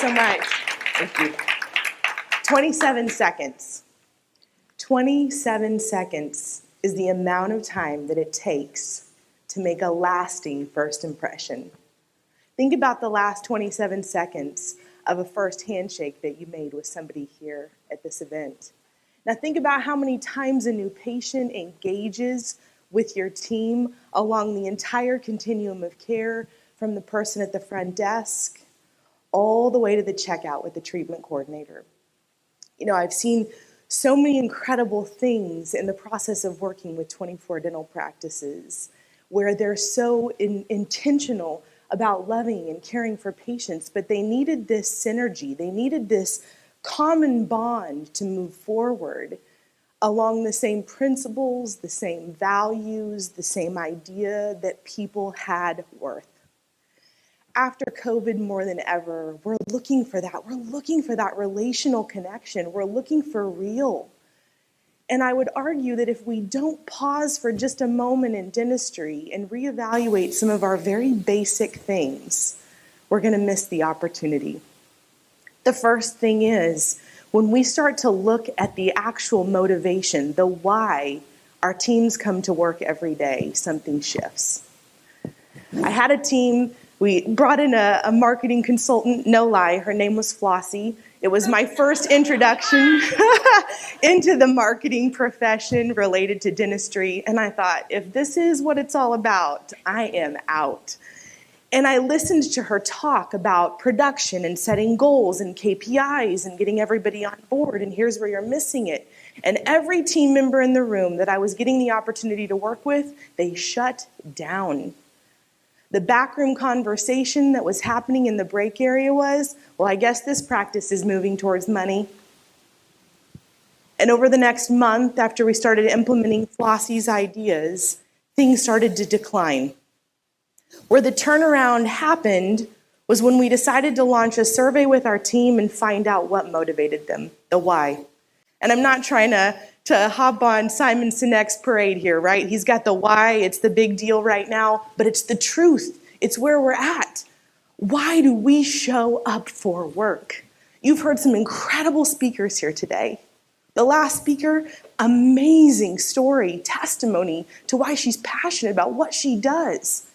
so much. Thank you. 27 seconds. 27 seconds is the amount of time that it takes to make a lasting first impression. Think about the last 27 seconds of a first handshake that you made with somebody here at this event. Now think about how many times a new patient engages with your team along the entire continuum of care, from the person at the front desk all the way to the checkout with the treatment coordinator. You know, I've seen so many incredible things in the process of working with 24 dental practices where they're so intentional about loving and caring for patients, but they needed this synergy. They needed this common bond to move forward along the same principles, the same values, the same idea that people had worth. After COVID, more than ever, we're looking for that. We're looking for that relational connection. We're looking for real. And I would argue that if we don't pause for just a moment in dentistry and reevaluate some of our very basic things, we're going to miss the opportunity. The first thing is, when we start to look at the actual motivation, the why our teams come to work every day, something shifts. I had a team. We brought in a marketing consultant, no lie, her name was Flossie. It was my first introduction into the marketing profession related to dentistry. And I thought, if this is what it's all about, I am out. And I listened to her talk about production and setting goals and KPIs and getting everybody on board. And here's where you're missing it. And every team member in the room that I was getting the opportunity to work with, they shut down. The backroom conversation that was happening in the break area was, well, I guess this practice is moving towards money. And over the next month, after we started implementing Flossie's ideas, things started to decline. Where the turnaround happened was when we decided to launch a survey with our team and find out what motivated them, the why. And I'm not trying to hop on Simon Sinek's parade here, right? He's got the why, it's the big deal right now, but it's the truth. It's where we're at. Why do we show up for work? You've heard some incredible speakers here today. The last speaker, amazing story, testimony to why she's passionate about what she does.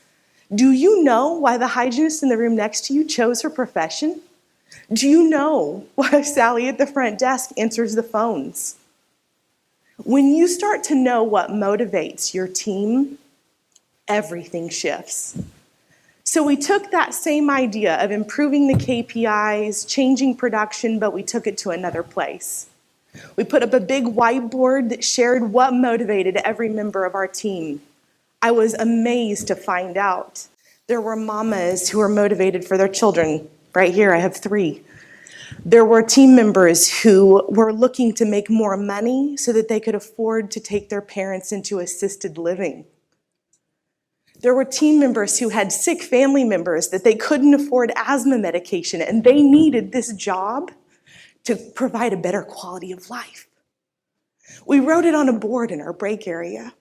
Do you know why the hygienist in the room next to you chose her profession? Do you know why Sally at the front desk answers the phones? When you start to know what motivates your team, everything shifts. So we took that same idea of improving the KPIs, changing production, but we took it to another place. We put up a big whiteboard that shared what motivated every member of our team. I was amazed to find out there were mamas who were motivated for their children. Right here, I have 3. There were team members who were looking to make more money so that they could afford to take their parents into assisted living. There were team members who had sick family members that they couldn't afford asthma medication, and they needed this job to provide a better quality of life. We wrote it on a board in our break area,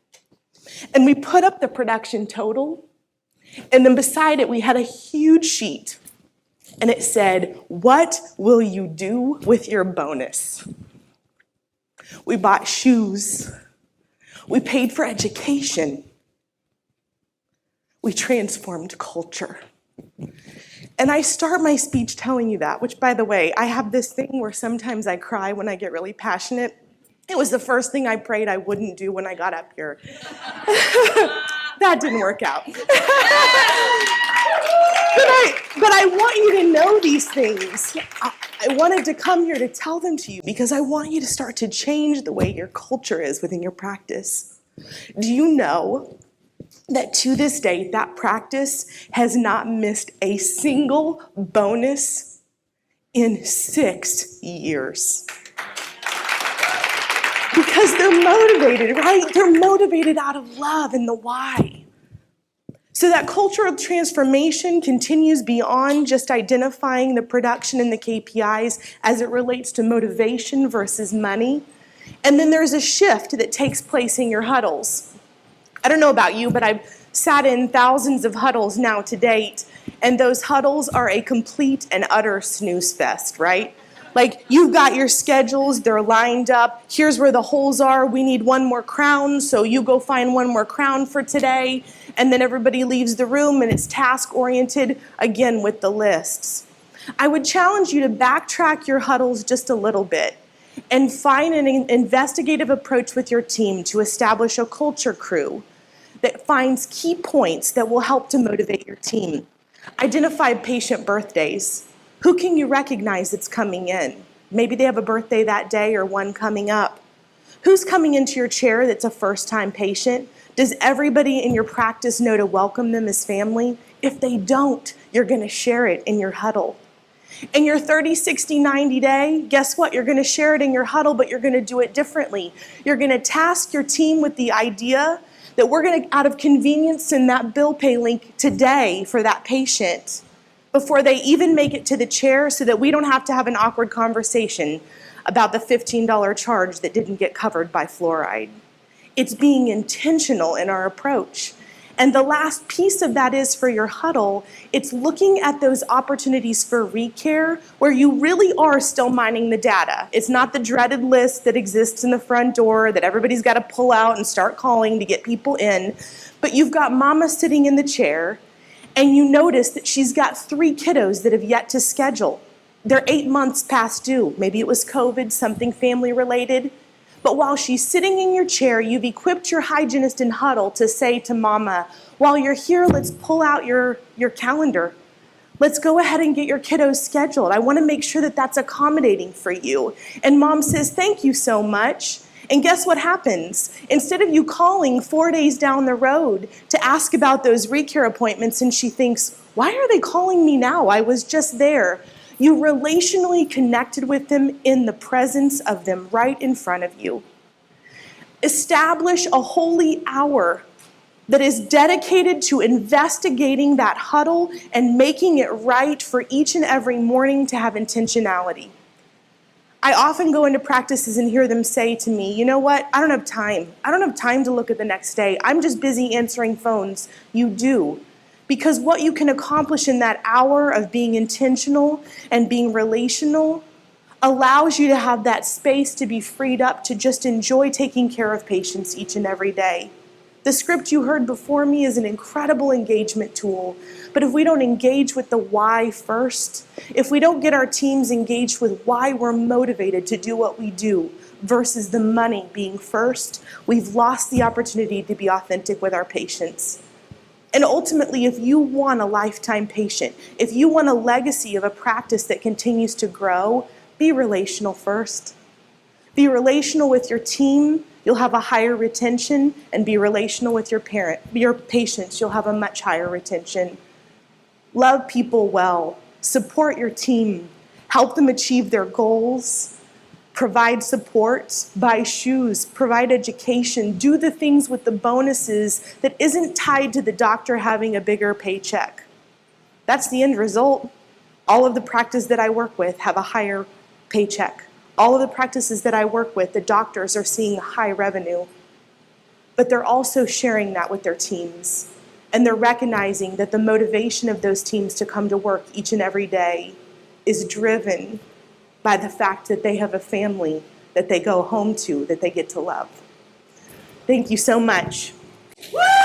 and we put up the production total, and then beside it we had a huge sheet. And it said, what will you do with your bonus? We bought shoes. We paid for education. We transformed culture. And I start my speech telling you that, which, by the way, I have this thing where sometimes I cry when I get really passionate. It was the first thing I prayed I wouldn't do when I got up here. That didn't work out. But I want you to know these things. I wanted to come here to tell them to you because I want you to start to change the way your culture is within your practice. Do you know that to this day, that practice has not missed a single bonus in 6 years? Because they're motivated, right? They're motivated out of love and the why. So that cultural transformation continues beyond just identifying the production and the KPIs as it relates to motivation versus money. And then there's a shift that takes place in your huddles. I don't know about you, but I've sat in thousands of huddles now to date, And those huddles are a complete and utter snooze fest, right? Like, you've got your schedules, they're lined up. Here's where the holes are. We need one more crown, so you go find one more crown for today. And then everybody leaves the room and it's task-oriented, again, with the lists. I would challenge you to backtrack your huddles just a little bit and find an investigative approach with your team to establish a culture crew that finds key points that will help to motivate your team. Identify patient birthdays. Who can you recognize that's coming in? Maybe they have a birthday that day or one coming up. Who's coming into your chair that's a first-time patient? Does everybody in your practice know to welcome them as family? If they don't, you're going to share it in your huddle. In your 30, 60, 90 day, guess what? You're going to share it in your huddle, but you're going to do it differently. You're going to task your team with the idea that we're going to, out of convenience, send that bill pay link today for that patient before they even make it to the chair, so that we don't have to have an awkward conversation about the $15 charge that didn't get covered by fluoride. It's being intentional in our approach. And the last piece of that is for your huddle, it's looking at those opportunities for recare where you really are still mining the data. It's not the dreaded list that exists in the front door that everybody's got to pull out and start calling to get people in. But you've got mama sitting in the chair, and you notice that she's got 3 kiddos that have yet to schedule. They're 8 months past due. Maybe it was COVID, something family related. But while she's sitting in your chair, you've equipped your hygienist in huddle to say to mama, while you're here, let's pull out your calendar. Let's go ahead and get your kiddos scheduled. I want to make sure that that's accommodating for you. And mom says, thank you so much. And guess what happens? Instead of you calling 4 days down the road to ask about those recare appointments, and she thinks, why are they calling me now? I was just there. You relationally connected with them in the presence of them right in front of you. Establish a holy hour that is dedicated to investigating that huddle and making it right for each and every morning to have intentionality. I often go into practices and hear them say to me, you know what, I don't have time. I don't have time to look at the next day. I'm just busy answering phones. You do. Because what you can accomplish in that hour of being intentional and being relational allows you to have that space to be freed up to just enjoy taking care of patients each and every day. The script you heard before me is an incredible engagement tool, but if we don't engage with the why first, if we don't get our teams engaged with why we're motivated to do what we do versus the money being first, we've lost the opportunity to be authentic with our patients. And ultimately, if you want a lifetime patient, if you want a legacy of a practice that continues to grow, be relational first. Be relational with your team, you'll have a higher retention, and be relational with your patients, you'll have a much higher retention. Love people well, support your team, help them achieve their goals, provide support, buy shoes, provide education, do the things with the bonuses that isn't tied to the doctor having a bigger paycheck. That's the end result. All of the practices that I work with have a higher paycheck. All of the practices that I work with, the doctors are seeing high revenue, but they're also sharing that with their teams. And they're recognizing that the motivation of those teams to come to work each and every day is driven by the fact that they have a family that they go home to, that they get to love. Thank you so much. Woo!